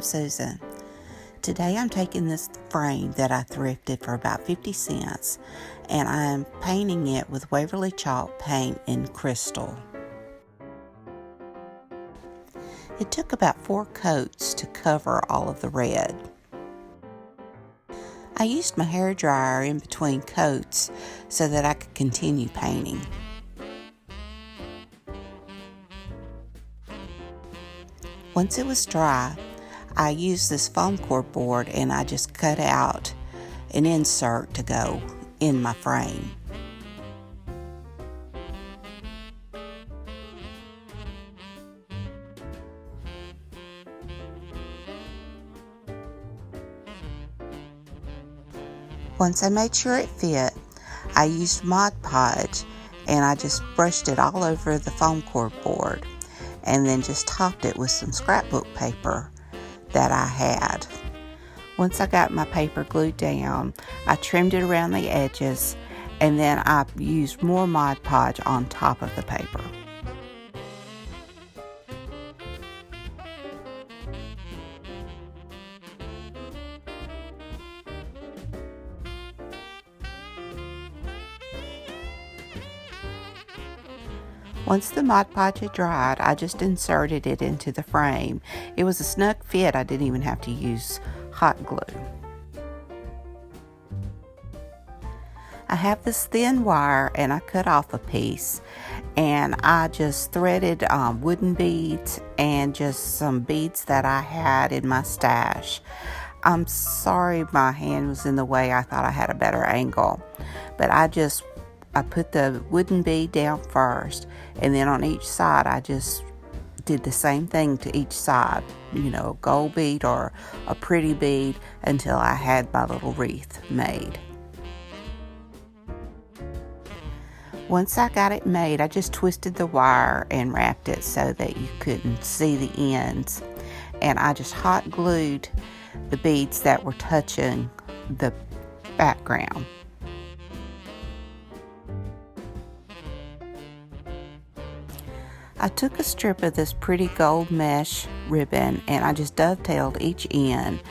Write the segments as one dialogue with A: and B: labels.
A: Susan. Today I'm taking this frame that I thrifted for about 50 cents and I'm painting it with Waverly chalk paint in crystal. It took about 4 coats to cover all of the red. I used my hair dryer in between coats so that I could continue painting. Once it was dry, I used this foam core board and I just cut out an insert to go in my frame. Once I made sure it fit, I used Mod Podge and I just brushed it all over the foam core board and then just topped it with some scrapbook paper that I had. Once I got my paper glued down, I trimmed it around the edges and then I used more Mod Podge on top of the paper. Once the Mod Podge had dried, I just inserted it into the frame. It was a snug fit. I didn't even have to use hot glue. I have this thin wire and I cut off a piece and I just threaded wooden beads and just some beads that I had in my stash. I'm sorry my hand was in the way. I thought I had a better angle, but I put the wooden bead down first, and then on each side I just did the same thing to each side, a gold bead or a pretty bead until I had my little wreath made. Once I got it made, I just twisted the wire and wrapped it so that you couldn't see the ends, and I just hot glued the beads that were touching the background. I took a strip of this pretty gold mesh ribbon and I just dovetailed each end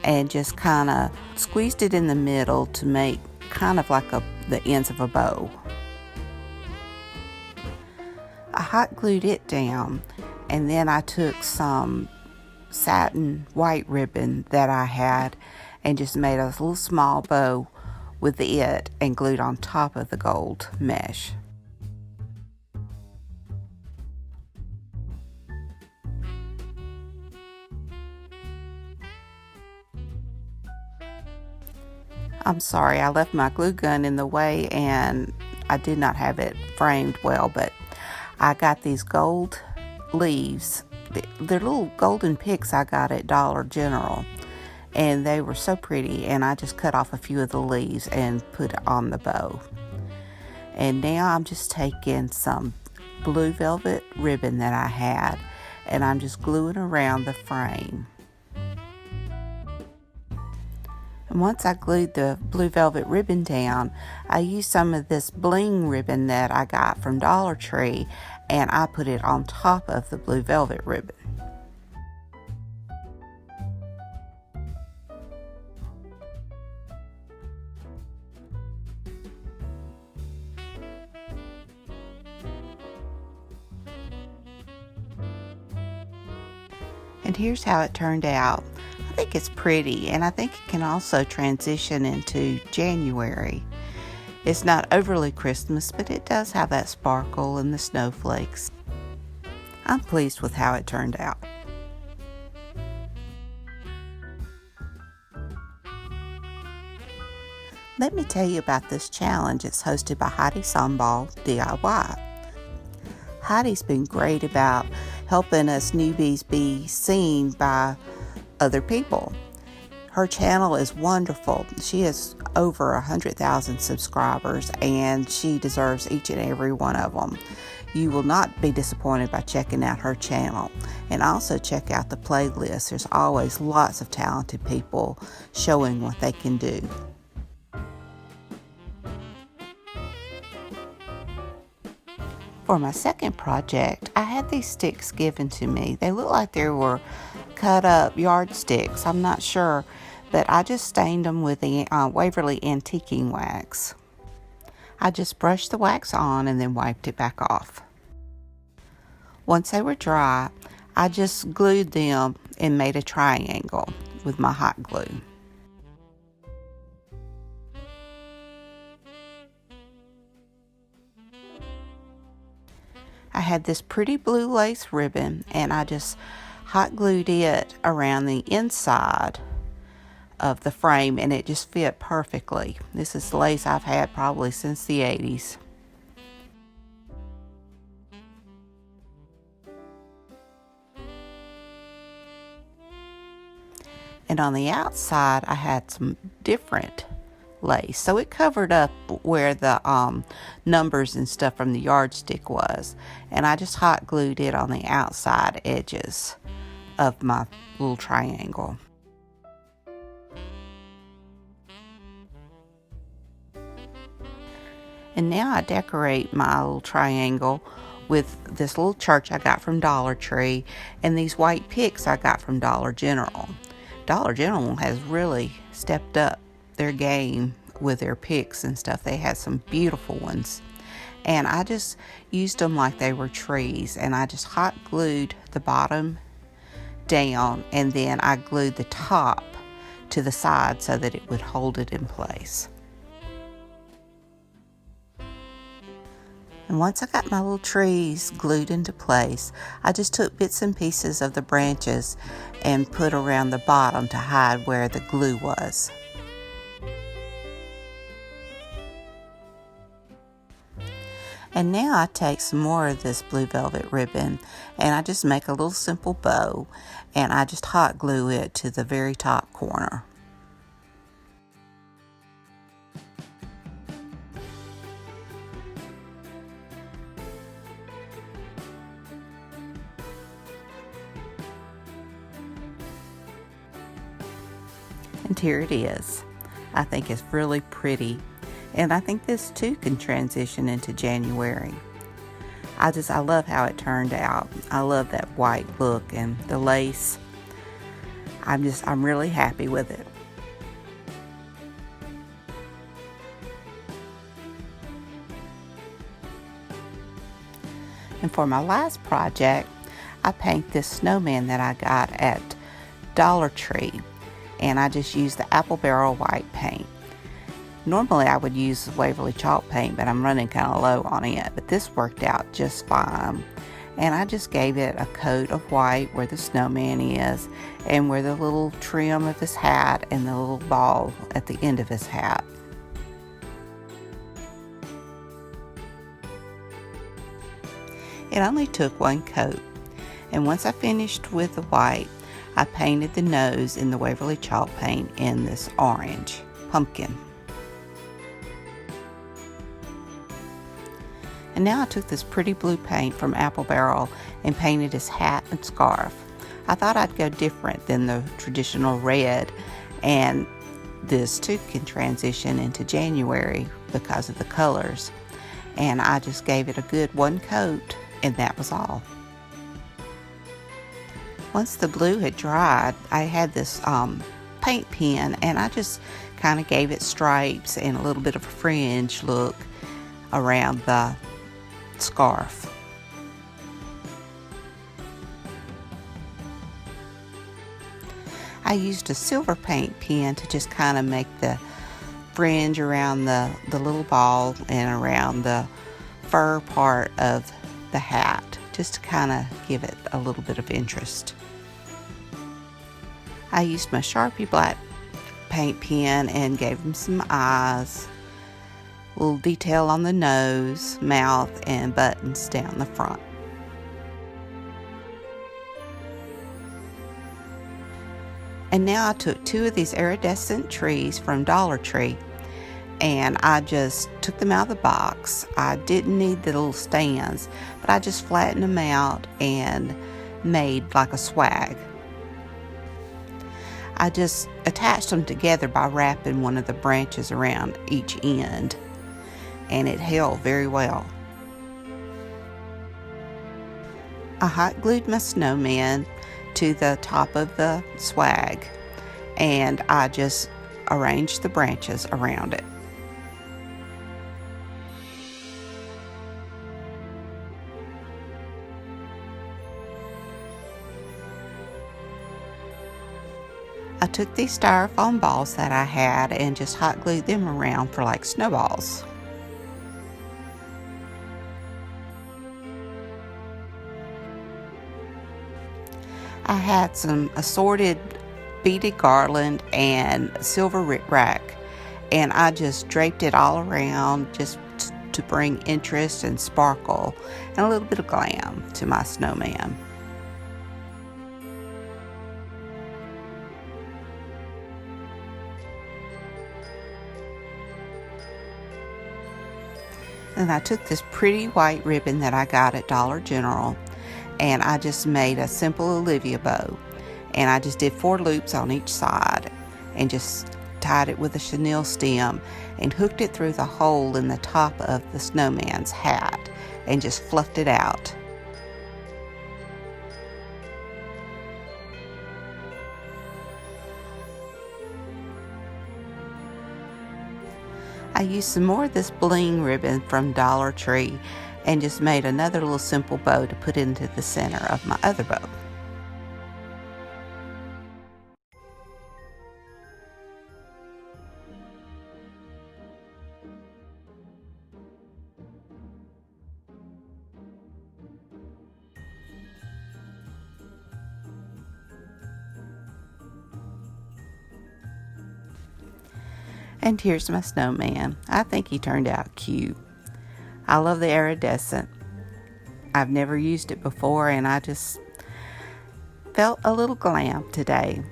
A: and just kind of squeezed it in the middle to make kind of like the ends of a bow. I hot glued it down and then I took some satin white ribbon that I had and just made a little small bow with it and glued on top of the gold mesh. I'm sorry, I left my glue gun in the way and I did not have it framed well, but I got these gold leaves. They're little golden picks I got at Dollar General, and they were so pretty, and I just cut off a few of the leaves and put it on the bow. And now I'm just taking some blue velvet ribbon that I had, and I'm just gluing around the frame. And once I glued the blue velvet ribbon down, I used some of this bling ribbon that I got from Dollar Tree and I put it on top of the blue velvet ribbon. And here's how it turned out. I think it's pretty, and I think it can also transition into January. It's not overly Christmas, but it does have that sparkle and the snowflakes. I'm pleased with how it turned out. Let me tell you about this challenge. It's hosted by Heidi Sonboul DIY. Heidi's been great about helping us newbies be seen by other people. Her channel is wonderful. She has over 100,000 subscribers and she deserves each and every one of them. You will not be disappointed by checking out her channel, and also check out the playlist. There's always lots of talented people showing what they can do. For my second project, I had these sticks given to me. They look like they were cut up yardsticks. I'm not sure, but I just stained them with the Waverly antiquing wax. I just brushed the wax on and then wiped it back off. Once they were dry, I just glued them and made a triangle with my hot glue. I had this pretty blue lace ribbon and I just hot glued it around the inside of the frame and it just fit perfectly. This is lace I've had probably since the 80s. And on the outside I had some different lace, so it covered up where the numbers and stuff from the yardstick was, and I just hot glued it on the outside edges of my little triangle. And now I decorate my little triangle with this little church I got from Dollar Tree and these white picks I got from Dollar General. Dollar General has really stepped up their game with their picks and stuff. They had some beautiful ones. And I just used them like they were trees. And I just hot glued the bottom down and then I glued the top to the side so that it would hold it in place. And once I got my little trees glued into place, I just took bits and pieces of the branches and put around the bottom to hide where the glue was. And now I take some more of this blue velvet ribbon and I just make a little simple bow and I just hot glue it to the very top corner. And here it is. I think it's really pretty. And I think this too can transition into January. I love how it turned out. I love that white look and the lace. I'm really happy with it. And for my last project, I paint this snowman that I got at Dollar Tree. And I just used the apple barrel white paint. Normally I would use Waverly chalk paint, but I'm running kind of low on it. But this worked out just fine. And I just gave it a coat of white where the snowman is and where the little trim of his hat and the little ball at the end of his hat. It only took one coat. And once I finished with the white, I painted the nose in the Waverly chalk paint in this orange pumpkin. And now I took this pretty blue paint from Apple Barrel and painted his hat and scarf. I thought I'd go different than the traditional red, and this too can transition into January because of the colors. And I just gave it a good one coat and that was all. Once the blue had dried, I had this paint pen and I just kind of gave it stripes and a little bit of a fringe look around the scarf. I used a silver paint pen to just kind of make the fringe around the little ball and around the fur part of the hat, just to kind of give it a little bit of interest. I used my Sharpie black paint pen and gave him some eyes, a little detail on the nose, mouth, and buttons down the front. And now I took two of these iridescent trees from Dollar Tree and I just took them out of the box. I didn't need the little stands, but I just flattened them out and made like a swag. I just attached them together by wrapping one of the branches around each end, and it held very well. I hot glued my snowman to the top of the swag, and I just arranged the branches around it. I took these styrofoam balls that I had and just hot glued them around for like snowballs. I had some assorted beaded garland and silver rickrack, and I just draped it all around just to bring interest and sparkle and a little bit of glam to my snowman. And I took this pretty white ribbon that I got at Dollar General, and I just made a simple Olivia bow, and I just did 4 loops on each side and just tied it with a chenille stem and hooked it through the hole in the top of the snowman's hat and just fluffed it out. I used some more of this bling ribbon from Dollar Tree and just made another little simple bow to put into the center of my other bow. And here's my snowman. I think he turned out cute. I love the iridescent. I've never used it before, and I just felt a little glam today.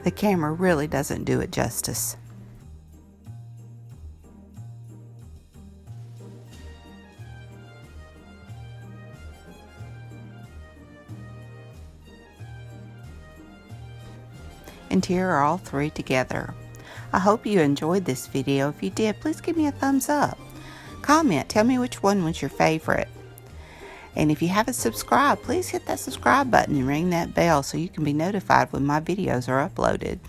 A: The camera really doesn't do it justice. And here are all 3 together. I hope you enjoyed this video. If you did, please give me a thumbs up. Comment, tell me which one was your favorite. And if you haven't subscribed, please hit that subscribe button and ring that bell so you can be notified when my videos are uploaded.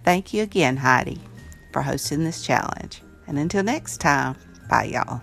A: Thank you again, Heidi, for hosting this challenge. And until next time, bye y'all.